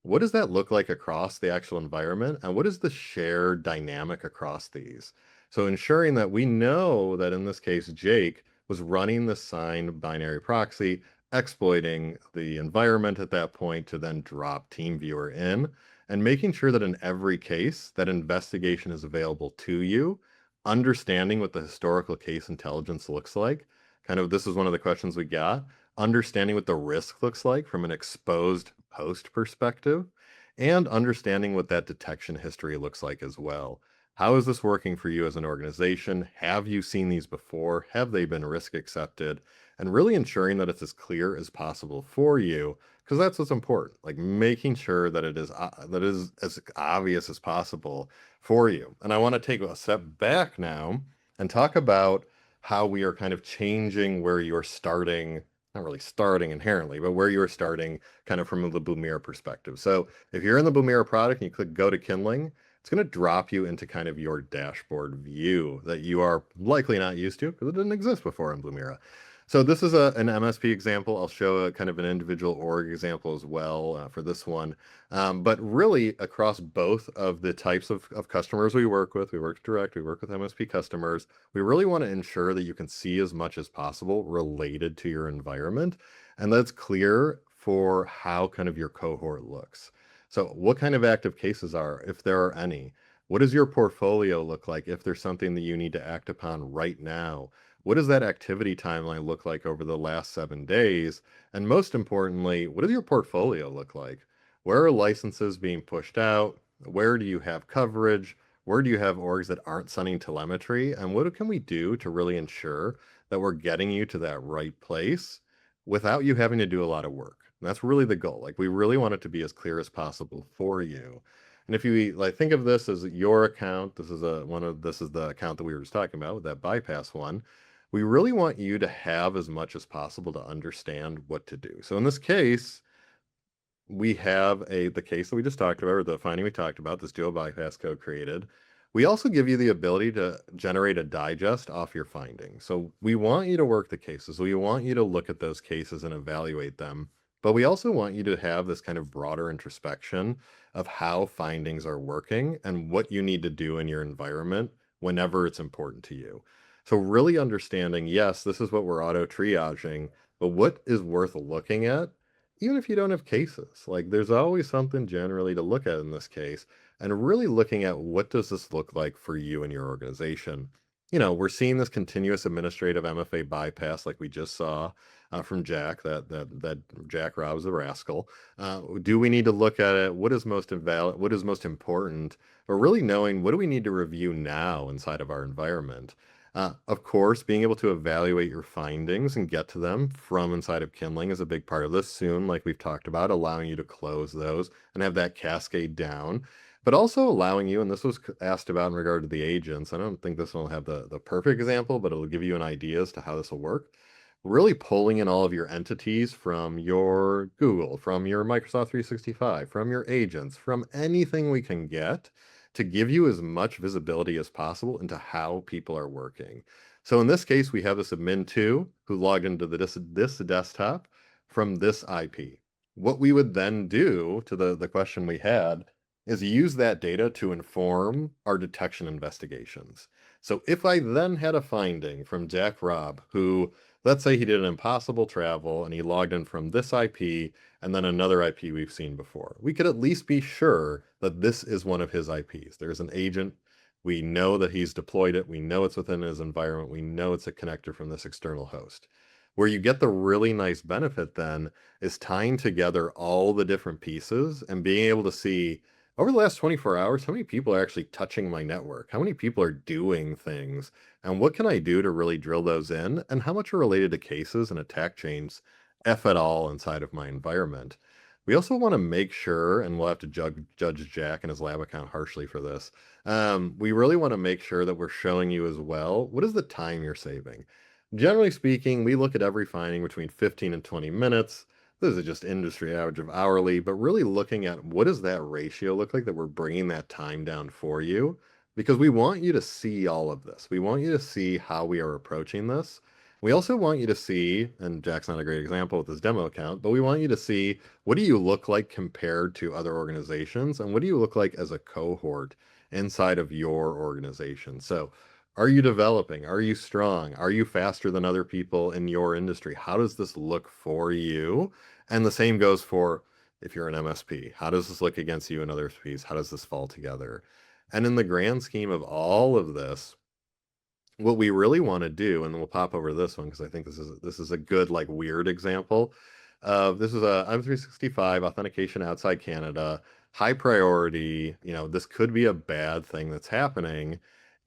what does that look like across the actual environment? And what is the shared dynamic across these? So ensuring that we know that in this case, Jake was running the signed binary proxy, exploiting the environment at that point to then drop TeamViewer in, and making sure that in every case, that investigation is available to you, understanding what the historical case intelligence looks like. Kind of, this is one of the questions we got, understanding what the risk looks like from an exposed post perspective, and understanding what that detection history looks like as well. How is this working for you as an organization? Have you seen these before? Have they been risk accepted? And really ensuring that it's as clear as possible for you, because that's what's important. Like making sure that it is as obvious as possible for you. And I want to take a step back now and talk about how we are kind of changing where you're starting, not really starting inherently, but where you're starting kind of from the Blumira perspective. So if you're in the Blumira product and you click go to Kindling, it's going to drop you into kind of your dashboard view that you are likely not used to because it didn't exist before in Blumira. So this is an MSP example. I'll show a kind of an individual org example as well for this one. But really across both of the types of customers we work with direct, we work with MSP customers. We really want to ensure that you can see as much as possible related to your environment. And that's clear for how kind of your cohort looks. So what kind of active cases are, if there are any? What does your portfolio look like if there's something that you need to act upon right now? What does that activity timeline look like over the last 7 days? And most importantly, what does your portfolio look like? Where are licenses being pushed out? Where do you have coverage? Where do you have orgs that aren't sending telemetry? And what can we do to really ensure that we're getting you to that right place without you having to do a lot of work? And that's really the goal. Like we really want it to be as clear as possible for you. And if you like think of this as your account, this is the account that we were just talking about with that bypass one. We really want you to have as much as possible to understand what to do. So in this case, we have the case that we just talked about, or the finding we talked about, this dual bypass code created. We also give you the ability to generate a digest off your findings. So we want you to work the cases. We want you to look at those cases and evaluate them. But we also want you to have this kind of broader introspection of how findings are working and what you need to do in your environment whenever it's important to you. So really understanding, yes, this is what we're auto triaging, but what is worth looking at, even if you don't have cases? Like there's always something generally to look at in this case, and really looking at what does this look like for you and your organization. We're seeing this continuous administrative MFA bypass like we just saw from Jack, that Jack Rob's a rascal. Do we need to look at it? What is most invalid? What is most important? Or really knowing what do we need to review now inside of our environment? Of course, being able to evaluate your findings and get to them from inside of Kindling is a big part of this soon, like we've talked about, allowing you to close those and have that cascade down, but also allowing you, and this was asked about in regard to the agents. I don't think this will have the perfect example, but it'll give you an idea as to how this will work. Really pulling in all of your entities from your Google, from your Microsoft 365, from your agents, from anything we can get to give you as much visibility as possible into how people are working. So in this case, we have this admin2 who logged into this desktop from this IP. What we would then do to the question we had is use that data to inform our detection investigations. So if I then had a finding from Jack Robb, who, let's say he did an impossible travel and he logged in from this IP and then another IP we've seen before, we could at least be sure that this is one of his IPs. There's an agent. We know that he's deployed it. We know it's within his environment. We know it's a connector from this external host. Where you get the really nice benefit then is tying together all the different pieces and being able to see over the last 24 hours, how many people are actually touching my network? How many people are doing things? And what can I do to really drill those in? And how much are related to cases and attack chains, if at all, inside of my environment? We also want to make sure, and we'll have to judge Jack and his lab account harshly for this. We really want to make sure that we're showing you as well, what is the time you're saving? Generally speaking, we look at every finding between 15 and 20 minutes. This is just industry average of hourly, but really looking at what does that ratio look like that we're bringing that time down for you, because we want you to see all of this. We want you to see how we are approaching this. We also want you to see, and Jack's not a great example with his demo account, but we want you to see what do you look like compared to other organizations, and what do you look like as a cohort inside of your organization. So are you developing? Are you strong? Are you faster than other people in your industry? How does this look for you? And the same goes for if you're an MSP. How does this look against you and other MSPs? How does this fall together? And in the grand scheme of all of this, what we really want to do, and we'll pop over this one because I think this is a good like weird example of this is a M365 authentication outside Canada, high priority. This could be a bad thing that's happening.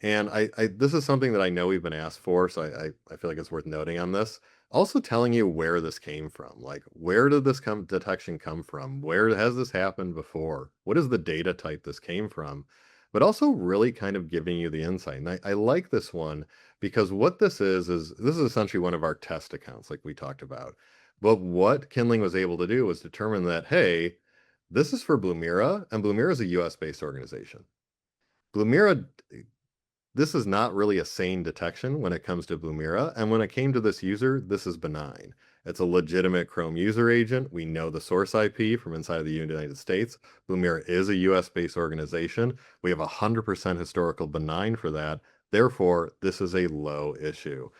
And this is something that I know we've been asked for, so I feel like it's worth noting on this. Also telling you where this came from. Like, where did this detection come from? Where has this happened before? What is the data type this came from? But also really kind of giving you the insight. And I like this one because what this is this is essentially one of our test accounts, like we talked about. But what Kindling was able to do was determine that, hey, this is for Blumira, and Blumira is a US-based organization. Blumira, this is not really a sane detection when it comes to Blumira. And when it came to this user, this is benign. It's a legitimate Chrome user agent. We know the source IP from inside of the United States. Blumira is a US-based organization. We have 100% historical benign for that. Therefore, this is a low issue.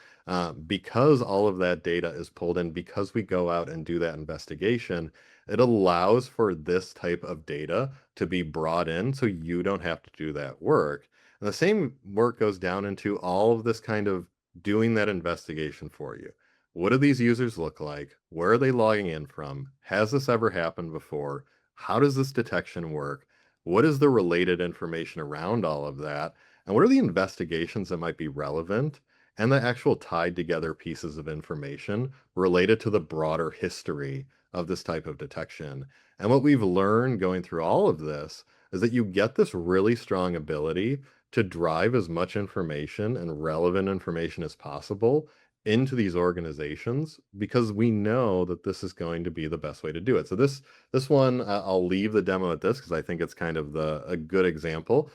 Because all of that data is pulled in, because we go out and do that investigation, it allows for this type of data to be brought in so you don't have to do that work. And the same work goes down into all of this kind of doing that investigation for you. What do these users look like? Where are they logging in from? Has this ever happened before? How does this detection work? What is the related information around all of that? And what are the investigations that might be relevant? And the actual tied together pieces of information related to the broader history of this type of detection. And what we've learned going through all of this is that you get this really strong ability to drive as much information and relevant information as possible into these organizations, because we know that this is going to be the best way to do it. So this one, I'll leave the demo at this because I think it's kind of a good example.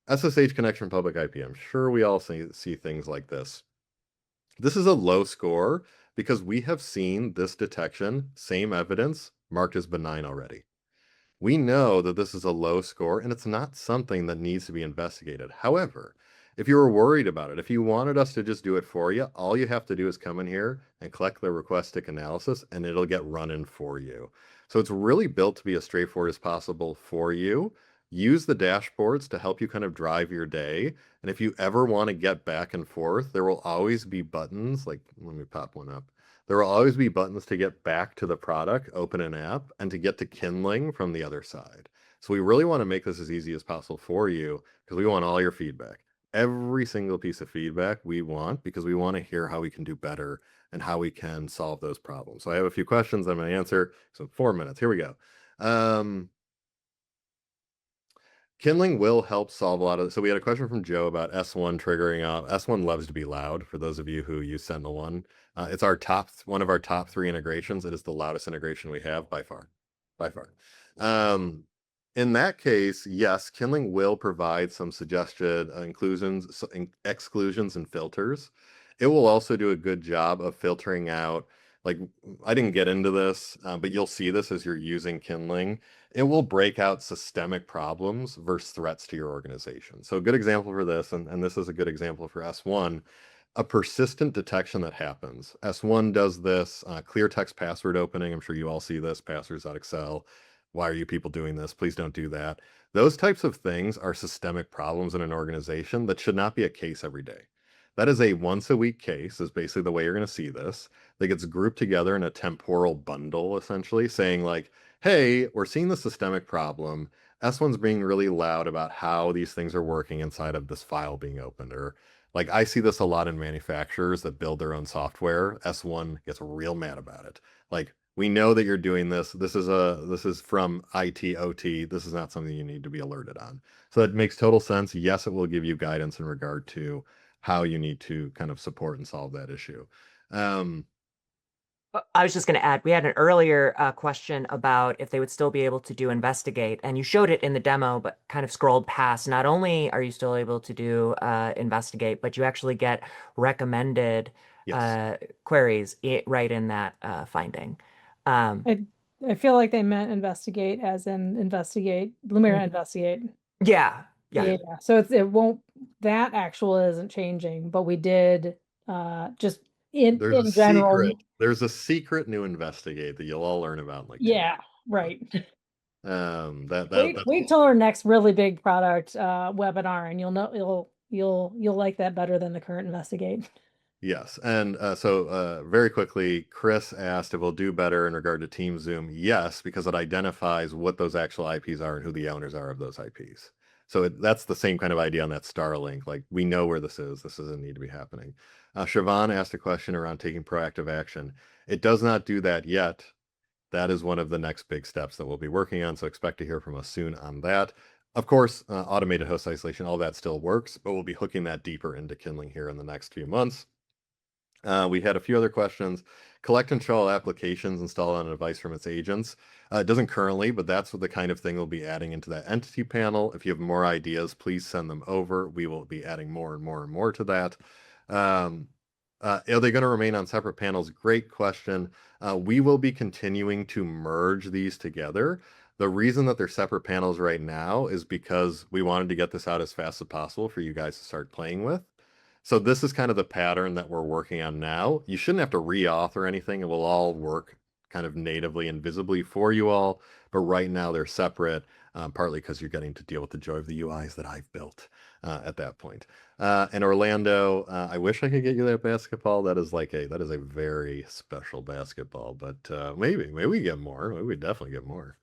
SSH connection public IP. I'm sure we all see things like this. This is a low score because we have seen this detection, same evidence, marked as benign already. We know that this is a low score and it's not something that needs to be investigated. However, If you were worried about it, if you wanted us to just do it for you, all you have to do is come in here and collect the request tick analysis and it'll get running for you. So it's really built to be as straightforward as possible for you. Use the dashboards to help you kind of drive your day. And if you ever want to get back and forth, there will always be buttons. Like, let me pop one up. There will always be buttons to get back to the product, open an app, and to get to kindling from the other side. So we really want to make this as easy as possible for you because we want all your feedback. Every single piece of feedback we want because we want to hear how we can do better and how we can solve those problems. So I have a few questions I'm going to answer. So 4 minutes. Here we go. Kindling will help solve a lot of. So we had a question from Joe about S1 triggering out. S1 loves to be loud. For those of you who use Sentinel-1, it's one of our top 3 integrations. It is the loudest integration we have by far, by far. In that case, yes, Kindling will provide some suggested inclusions, exclusions, and filters. It will also do a good job of filtering out. Like, I didn't get into this, but you'll see this as you're using Kindling. It will break out systemic problems versus threats to your organization. So a good example for this, and this is a good example for S1, a persistent detection that happens. S1 does this clear text password opening. I'm sure you all see this, passwords.excel. Why are you people doing this? Please don't do that. Those types of things are systemic problems in an organization that should not be a case every day. That is a once a week case, is basically the way you're going to see this. That gets grouped together in a temporal bundle, essentially, saying like, hey, we're seeing the systemic problem. S1's being really loud about how these things are working inside of this file being opened. Or like, I see this a lot in manufacturers that build their own software. S1 gets real mad about it. Like, we know that you're doing this. This is from IT, OT. This is not something you need to be alerted on. So that makes total sense. Yes, it will give you guidance in regard to how you need to kind of support and solve that issue. I was just going to add, we had an earlier question about if they would still be able to do investigate, and you showed it in the demo, but kind of scrolled past. Not only are you still able to do investigate, but you actually get recommended Yes. queries right in that finding. I feel like they meant investigate as in investigate, Blumira investigate. Yeah. Yeah. So it won't, that actual isn't changing, but we did just in general. There's a secret new investigate that you'll all learn about in like 2 Yeah, right. Wait till our next really big product webinar and you'll know you'll like that better than the current investigate. Yes. And so very quickly, Chris asked if we'll do better in regard to Team Zoom. Yes, because it identifies what those actual IPs are and who the owners are of those IPs. So that's the same kind of idea on that Starlink. Like, we know where this is. This doesn't need to be happening. Siobhan asked a question around taking proactive action. It does not do that yet. That is one of the next big steps that we'll be working on. So expect to hear from us soon on that. Of course, automated host isolation, all that still works, but we'll be hooking that deeper into Kindling here in the next few months. We had a few other questions. Collect and install applications installed on a device from its agents. It doesn't currently, but that's the kind of thing we'll be adding into that entity panel. If you have more ideas, please send them over. We will be adding more and more and more to that. Are they going to remain on separate panels? Great question. We will be continuing to merge these together. The reason that they're separate panels right now is because we wanted to get this out as fast as possible for you guys to start playing with. So this is kind of the pattern that we're working on now. You shouldn't have to re-auth or anything. It will all work kind of natively and visibly for you all. But right now they're separate, partly because you're getting to deal with the joy of the UIs that I've built at that point. And Orlando, I wish I could get you that basketball. That is a very special basketball. But maybe we get more. Maybe we definitely get more.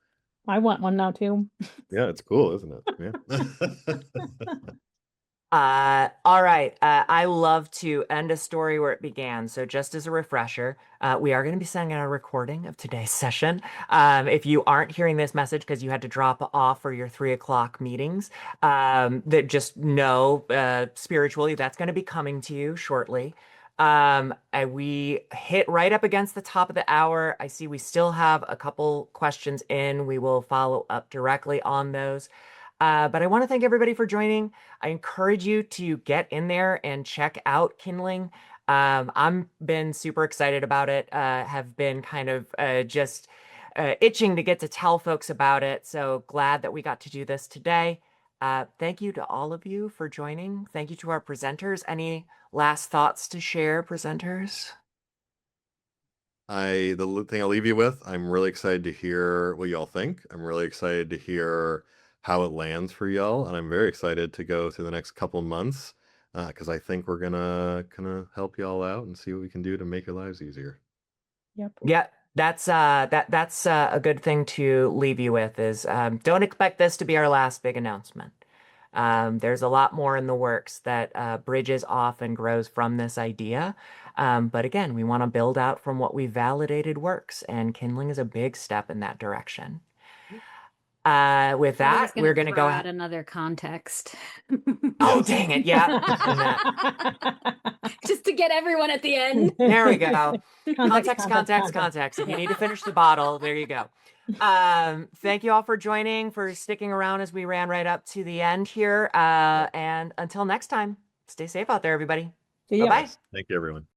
I want one now too. Yeah, it's cool, isn't it? Yeah. All right. I love to end a story where it began. So just as a refresher, we are going to be sending out a recording of today's session. If you aren't hearing this message because you had to drop off for your 3 o'clock meetings, that just know spiritually that's going to be coming to you shortly. We hit right up against the top of the hour. I see we still have a couple questions in. We will follow up directly on those. But I want to thank everybody for joining. I encourage you to get in there and check out Kindling. I've been super excited about it, have been kind of just itching to get to tell folks about it. So glad that we got to do this today. Thank you to all of you for joining. Thank you to our presenters. Any last thoughts to share, presenters? The thing I'll leave you with, I'm really excited to hear what y'all think. I'm really excited to hear how it lands for y'all, and I'm very excited to go through the next couple of months because I think we're gonna help y'all out and see what we can do to make your lives easier. Yep. Yeah, that's a good thing to leave you with is don't expect this to be our last big announcement. There's a lot more in the works that bridges off and grows from this idea. But again, we want to build out from what we validated works, and kindling is a big step in that direction. With I was that, gonna we're going to throw go out ahead. another context. Oh, Yes. dang it. Yeah. And that- Just to get everyone at the end. There we go. Context, Context. If you need to finish the bottle, there you go. Thank you all for joining, for sticking around as we ran right up to the end here. And until next time, stay safe out there, everybody. See ya. Bye-bye. Thank you, everyone.